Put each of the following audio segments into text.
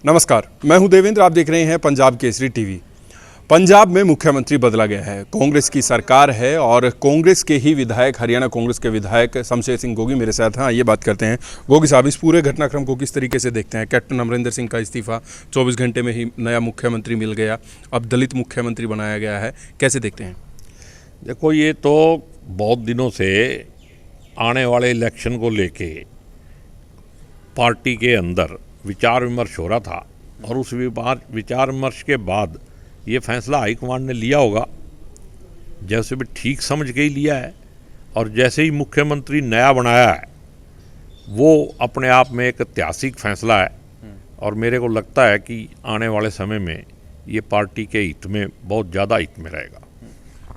नमस्कार, मैं हूं देवेंद्र। आप देख रहे हैं पंजाब केसरी टीवी। पंजाब में मुख्यमंत्री बदला गया है। कांग्रेस की सरकार है और कांग्रेस के ही विधायक, हरियाणा कांग्रेस के विधायक शमशेर सिंह गोगी मेरे साथ हैं। ये बात करते हैं। गोगी साहब, इस पूरे घटनाक्रम को किस तरीके से देखते हैं? कैप्टन अमरिंदर सिंह का इस्तीफा, 24 घंटे में ही नया मुख्यमंत्री मिल गया, अब दलित मुख्यमंत्री बनाया गया है, कैसे देखते हैं? देखो, ये तो बहुत दिनों से आने वाले इलेक्शन को लेके पार्टी के अंदर विचार विमर्श हो रहा था और उस विचार विमर्श के बाद ये फैसला हाईकमांड ने लिया होगा। जैसे भी ठीक समझ के ही लिया है और जैसे ही मुख्यमंत्री नया बनाया है वो अपने आप में एक ऐतिहासिक फैसला है और मेरे को लगता है कि आने वाले समय में ये पार्टी के हित में बहुत ज़्यादा हित में रहेगा।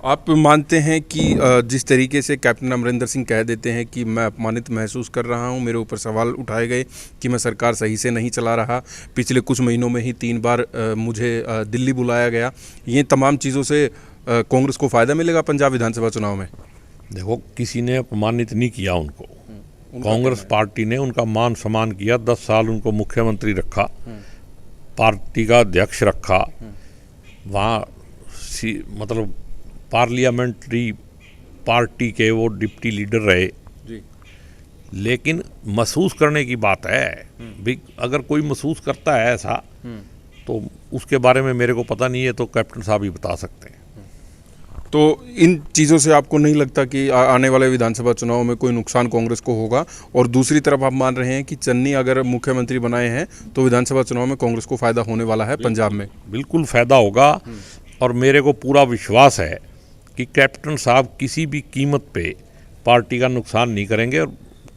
आप मानते हैं कि जिस तरीके से कैप्टन अमरिंदर सिंह कह देते हैं कि मैं अपमानित महसूस कर रहा हूं, मेरे ऊपर सवाल उठाए गए कि मैं सरकार सही से नहीं चला रहा, पिछले कुछ महीनों में ही 3 बार मुझे दिल्ली बुलाया गया, ये तमाम चीज़ों से कांग्रेस को फ़ायदा मिलेगा पंजाब विधानसभा चुनाव में? देखो, किसी ने अपमानित नहीं किया उनको। कांग्रेस पार्टी ने उनका मान सम्मान किया, 10 साल उनको मुख्यमंत्री रखा, पार्टी का अध्यक्ष रखा, वहाँ मतलब पार्लियामेंट्री पार्टी के वो डिप्टी लीडर रहे जी। लेकिन महसूस करने की बात है भी, अगर कोई महसूस करता है ऐसा तो उसके बारे में मेरे को पता नहीं है, तो कैप्टन साहब ही बता सकते हैं। तो इन चीज़ों से आपको नहीं लगता कि आने वाले विधानसभा चुनाव में कोई नुकसान कांग्रेस को होगा? और दूसरी तरफ आप मान रहे हैं कि चन्नी अगर मुख्यमंत्री बनाए हैं तो विधानसभा चुनाव में कांग्रेस को फ़ायदा होने वाला है पंजाब में? बिल्कुल फ़ायदा होगा और मेरे को पूरा विश्वास है कि कैप्टन साहब किसी भी कीमत पे पार्टी का नुकसान नहीं करेंगे और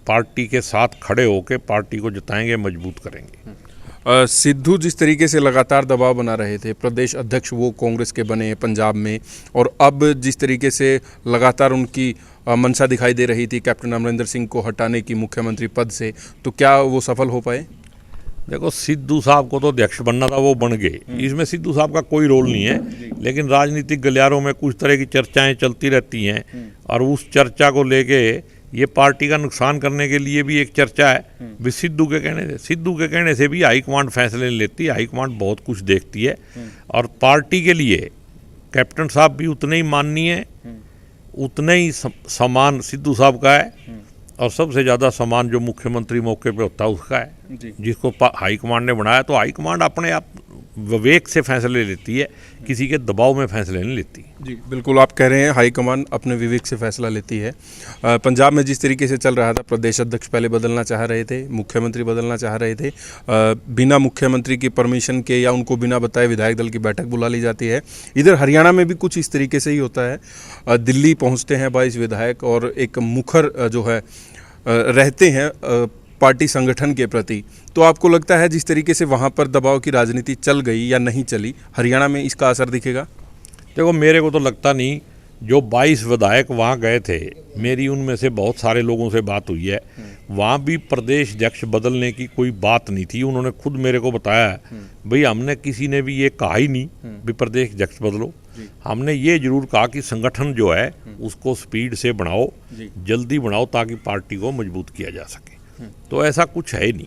पार्टी के साथ खड़े होकर पार्टी को जिताएंगे, मजबूत करेंगे। सिद्धू जिस तरीके से लगातार दबाव बना रहे थे, प्रदेश अध्यक्ष वो कांग्रेस के बने पंजाब में, और अब जिस तरीके से लगातार उनकी मंशा दिखाई दे रही थी कैप्टन अमरिंदर सिंह को हटाने की मुख्यमंत्री पद से, तो क्या वो सफल हो पाए? देखो, सिद्धू साहब को तो अध्यक्ष बनना था, वो बन गए, इसमें सिद्धू साहब का कोई रोल नहीं है। लेकिन राजनीतिक गलियारों में कुछ तरह की चर्चाएं चलती रहती हैं और उस चर्चा को लेके ये पार्टी का नुकसान करने के लिए भी एक चर्चा है भी सिद्धू के कहने से भी हाईकमांड फैसले लेती है। हाईकमांड बहुत कुछ देखती है और पार्टी के लिए कैप्टन साहब भी उतने ही माननीय, उतने ही सम्मान सिद्धू साहब का है और सबसे ज़्यादा सम्मान जो मुख्यमंत्री मौके पे होता है उसका है, जिसको हाईकमांड ने बनाया। तो हाईकमांड अपने आप विवेक से फैसले लेती है, किसी के दबाव में फैसले नहीं लेती। जी बिल्कुल, आप कह रहे हैं हाईकमान अपने विवेक से फैसला लेती है। पंजाब में जिस तरीके से चल रहा था, प्रदेश अध्यक्ष पहले बदलना चाह रहे थे, मुख्यमंत्री बदलना चाह रहे थे, बिना मुख्यमंत्री की परमिशन के या उनको बिना बताए विधायक दल की बैठक बुला ली जाती है। इधर हरियाणा में भी कुछ इस तरीके से ही होता है। दिल्ली पहुँचते हैं 22 विधायक और एक मुखर जो है रहते हैं पार्टी संगठन के प्रति। तो आपको लगता है जिस तरीके से वहाँ पर दबाव की राजनीति चल गई या नहीं चली, हरियाणा में इसका असर दिखेगा? देखो, मेरे को तो लगता नहीं। जो 22 विधायक वहाँ गए थे, मेरी उनमें से बहुत सारे लोगों से बात हुई है, वहाँ भी प्रदेश अध्यक्ष बदलने की कोई बात नहीं थी। उन्होंने खुद मेरे को बताया भाई, हमने किसी ने भी ये कहा ही नहीं भी प्रदेश अध्यक्ष बदलो। हमने ये जरूर कहा कि संगठन जो है उसको स्पीड से बढ़ाओ, जल्दी बढ़ाओ, ताकि पार्टी को मजबूत किया जा सके। तो ऐसा कुछ है नहीं।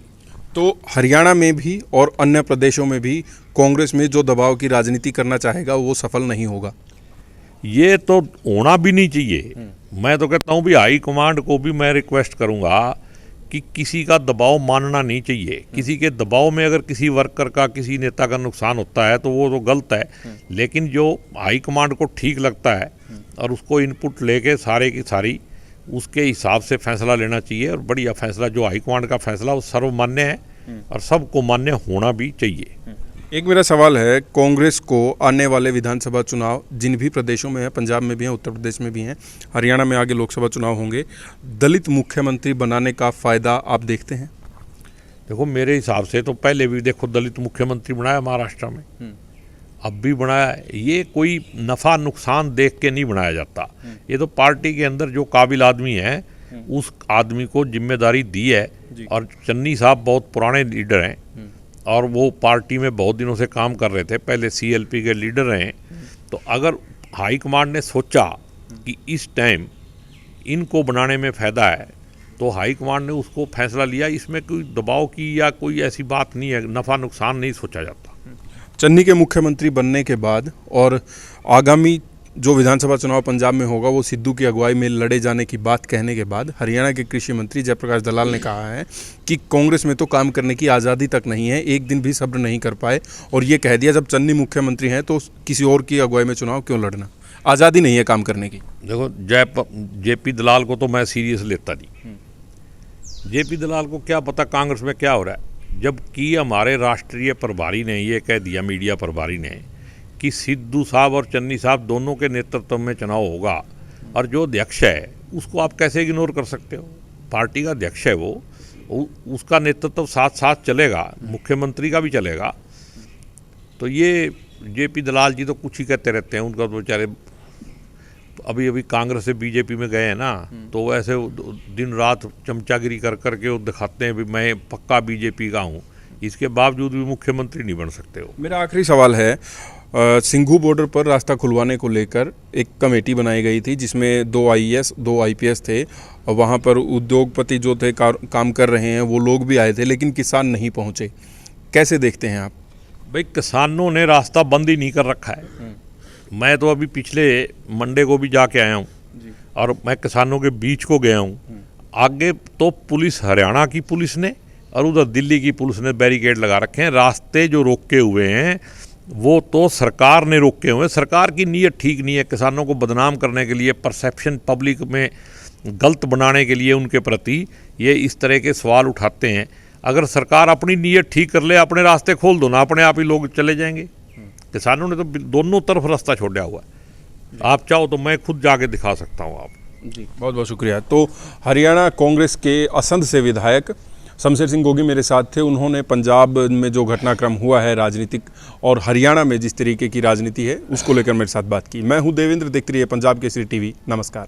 तो हरियाणा में भी और अन्य प्रदेशों में भी कांग्रेस में जो दबाव की राजनीति करना चाहेगा वो सफल नहीं होगा? ये तो होना भी नहीं चाहिए। मैं तो कहता हूँ भी हाई कमांड को भी मैं रिक्वेस्ट करूँगा कि किसी का दबाव मानना नहीं चाहिए। किसी के दबाव में अगर किसी वर्कर का, किसी नेता का नुकसान होता है तो वो तो गलत है, लेकिन जो हाई कमांड को ठीक लगता है और उसको इनपुट लेके सारे की सारी उसके हिसाब से फैसला लेना चाहिए। और बढ़िया फैसला, जो हाईकमांड का फैसला, वो सर्वमान्य है और सबको मान्य होना भी चाहिए। एक मेरा सवाल है, कांग्रेस को आने वाले विधानसभा चुनाव जिन भी प्रदेशों में है, पंजाब में भी हैं, उत्तर प्रदेश में भी हैं, हरियाणा में आगे लोकसभा चुनाव होंगे, दलित मुख्यमंत्री बनाने का फ़ायदा आप देखते हैं? देखो, मेरे हिसाब से तो पहले भी देखो दलित मुख्यमंत्री बनाया महाराष्ट्र में, अब भी बनाया है। ये कोई नफ़ा नुकसान देख के नहीं बनाया जाता। ये तो पार्टी के अंदर जो काबिल आदमी है उस आदमी को जिम्मेदारी दी है। और चन्नी साहब बहुत पुराने लीडर हैं और वो पार्टी में बहुत दिनों से काम कर रहे थे, पहले CLP के लीडर रहे। तो अगर हाईकमांड ने सोचा कि इस टाइम इनको बनाने में फ़ायदा है तो हाईकमांड ने उसको फैसला लिया। इसमें कोई दबाव की या कोई ऐसी बात नहीं है, नफ़ा नुकसान नहीं सोचा जाता। चन्नी के मुख्यमंत्री बनने के बाद और आगामी जो विधानसभा चुनाव पंजाब में होगा वो सिद्धू की अगुवाई में लड़े जाने की बात कहने के बाद हरियाणा के कृषि मंत्री जयप्रकाश दलाल ने कहा है कि कांग्रेस में तो काम करने की आज़ादी तक नहीं है, एक दिन भी सब्र नहीं कर पाए, और ये कह दिया जब चन्नी मुख्यमंत्री हैं तो किसी और की अगुवाई में चुनाव क्यों लड़ना, आज़ादी नहीं है काम करने की। देखो, जेपी दलाल को तो मैं सीरियस लेता नहीं। जेपी दलाल को क्या पता कांग्रेस में क्या हो रहा है, जबकि हमारे राष्ट्रीय प्रभारी ने ये कह दिया, मीडिया प्रभारी ने, कि सिद्धू साहब और चन्नी साहब दोनों के नेतृत्व में चुनाव होगा। और जो अध्यक्ष है उसको आप कैसे इग्नोर कर सकते हो? पार्टी का अध्यक्ष है वो, उसका नेतृत्व साथ साथ चलेगा, मुख्यमंत्री का भी चलेगा। तो ये जेपी दलाल जी तो कुछ ही कहते रहते हैं, उनका तो बेचारे अभी अभी कांग्रेस से बीजेपी में गए हैं ना, तो वैसे दिन रात चमचागिरी कर करके वो दिखाते हैं भी मैं पक्का बीजेपी का हूँ, इसके बावजूद भी मुख्यमंत्री नहीं बन सकते हो। मेरा आखिरी सवाल है, सिंघू बॉर्डर पर रास्ता खुलवाने को लेकर एक कमेटी बनाई गई थी जिसमें 2 IAS 2 IPS थे, और वहाँ पर उद्योगपति जो थे काम कर रहे हैं वो लोग भी आए थे, लेकिन किसान नहीं पहुँचे। कैसे देखते हैं आप? भाई, किसानों ने रास्ता बंद ही नहीं कर रखा है। मैं तो अभी पिछले मंडे को भी जाके आया हूँ और मैं किसानों के बीच को गया हूँ। आगे तो पुलिस, हरियाणा की पुलिस ने और उधर दिल्ली की पुलिस ने बैरिकेड लगा रखे हैं। रास्ते जो रोके हुए हैं वो तो सरकार ने रोके हुए हैं। सरकार की नीयत ठीक नहीं है, किसानों को बदनाम करने के लिए, परसेप्शन पब्लिक में गलत बनाने के लिए उनके प्रति ये इस तरह के सवाल उठाते हैं। अगर सरकार अपनी नीयत ठीक कर ले, अपने रास्ते खोल दो ना, अपने आप ही लोग चले जाएंगे। किसानों ने तो दोनों तरफ रास्ता छोड़ा हुआ है। आप चाहो तो मैं खुद जाके दिखा सकता हूँ आप। जी, बहुत बहुत शुक्रिया। तो हरियाणा कांग्रेस के असंध से विधायक शमशेर सिंह गोगी मेरे साथ थे। उन्होंने पंजाब में जो घटनाक्रम हुआ है राजनीतिक और हरियाणा में जिस तरीके की राजनीति है उसको लेकर मेरे साथ बात की। मैं हूं देवेंद्र, देखते रहिए पंजाब केसरी टीवी। नमस्कार।